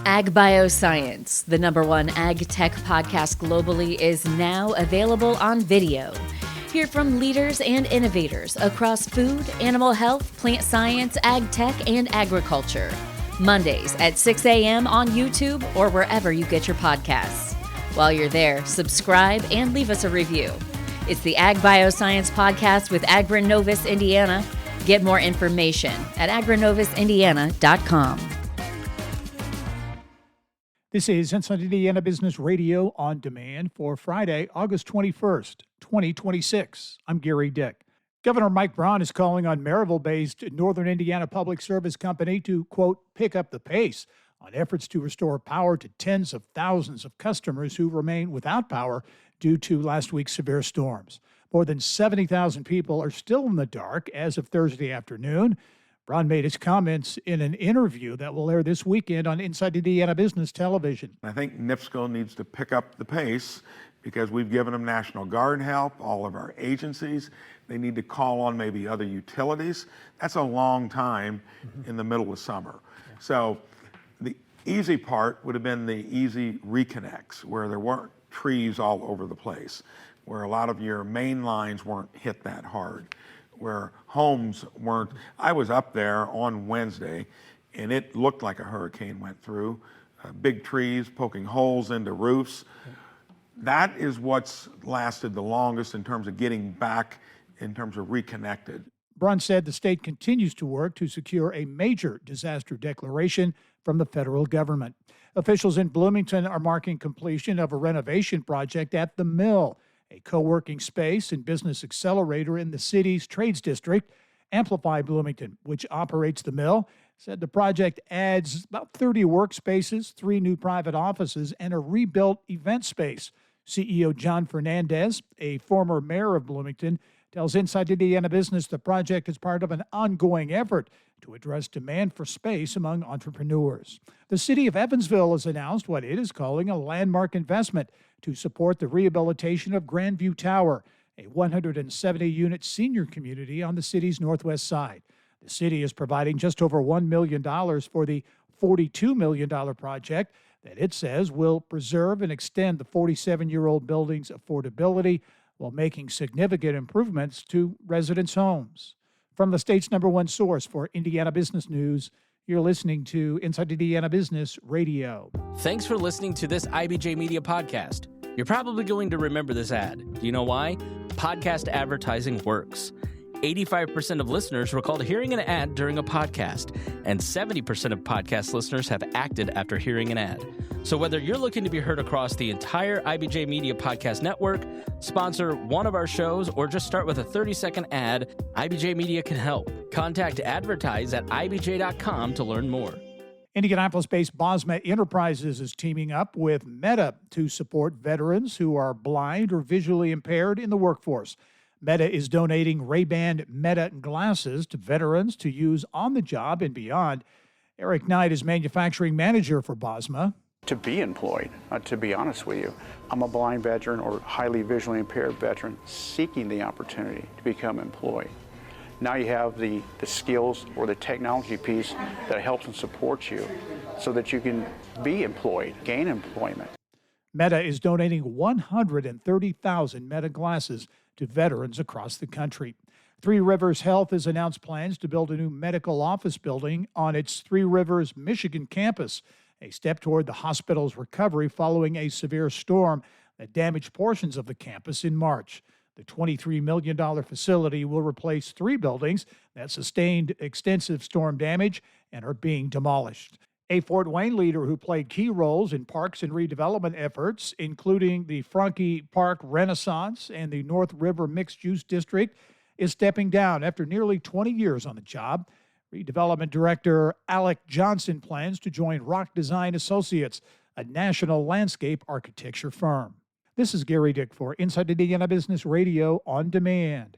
Ag Bioscience, the #1 ag tech podcast globally, is now available on video. Hear from leaders and innovators across food, animal health, plant science, ag tech, and agriculture. Mondays at 6 a.m. on YouTube or wherever you get your podcasts. While you're there, subscribe and leave us a review. It's the Ag Bioscience Podcast with Agronovis Indiana. Get more information at agronovisindiana.com. This is Inside Indiana Business Radio on demand for Friday, August 21st, 2026. I'm Gary Dick. Governor Mike Braun is calling on Merrillville-based Northern Indiana Public Service Company to, quote, pick up the pace on efforts to restore power to tens of thousands of customers who remain without power due to last week's severe storms. More than 70,000 people are still in the dark as of Thursday afternoon. Braun made his comments in an interview that will air this weekend on Inside Indiana Business Television. I think NIPSCO needs to pick up the pace because we've given them National Guard help, all of our agencies. They need to call on maybe other utilities. That's a long time in the middle of summer. So the easy part would have been the easy reconnects where there weren't trees all over the place, where a lot of your main lines weren't hit that hard, where homes weren't. I was up there on Wednesday and it looked like a hurricane went through, big trees poking holes into roofs. That is what's lasted the longest in terms of getting back, in terms of reconnected. Braun said the state continues to work to secure a major disaster declaration from the federal government. Officials in Bloomington are marking completion of a renovation project at the Mill, a co-working space and business accelerator in the city's trades district. Amplify Bloomington, which operates the Mill, said the project adds about 30 workspaces, 3 new private offices, and a rebuilt event space. CEO John Fernandez, a former mayor of Bloomington, tells Inside Indiana Business the project is part of an ongoing effort to address demand for space among entrepreneurs. The city of Evansville has announced what it is calling a landmark investment to support the rehabilitation of Grandview Tower, a 170-unit senior community on the city's northwest side. The city is providing just over $1 million for the $42 million project that it says will preserve and extend the 47-year-old building's affordability while making significant improvements to residents' homes. From the state's #1 source for Indiana business news, you're listening to Inside Indiana Business Radio. Thanks for listening to this IBJ Media podcast. You're probably going to remember this ad. Do you know why? Podcast advertising works. 85% of listeners recalled hearing an ad during a podcast, and 70% of podcast listeners have acted after hearing an ad. So whether you're looking to be heard across the entire IBJ Media Podcast Network, sponsor one of our shows, or just start with a 30-second ad, IBJ Media can help. Contact advertise at ibj.com to learn more. Indianapolis-based Bosma Enterprises is teaming up with Meta to support veterans who are blind or visually impaired in the workforce. Meta is donating Ray-Ban Meta glasses to veterans to use on the job and beyond. Eric Knight is manufacturing manager for Bosma. To be employed, to be honest with you. I'm a blind veteran or highly visually impaired veteran seeking the opportunity to become employed. Now you have the skills or the technology piece that helps and supports you so that you can be employed, gain employment. Meta is donating 130,000 Meta glasses to veterans across the country. Three Rivers Health has announced plans to build a new medical office building on its Three Rivers, Michigan campus, a step toward the hospital's recovery following a severe storm that damaged portions of the campus in March. The $23 million facility will replace 3 buildings that sustained extensive storm damage and are being demolished. A Fort Wayne leader who played key roles in parks and redevelopment efforts, including the Franke Park Renaissance and the North River Mixed Use District, is stepping down after nearly 20 years on the job. Redevelopment Director Alec Johnson plans to join Rock Design Associates, a national landscape architecture firm. This is Gary Dick for Inside Indiana Business Radio on Demand.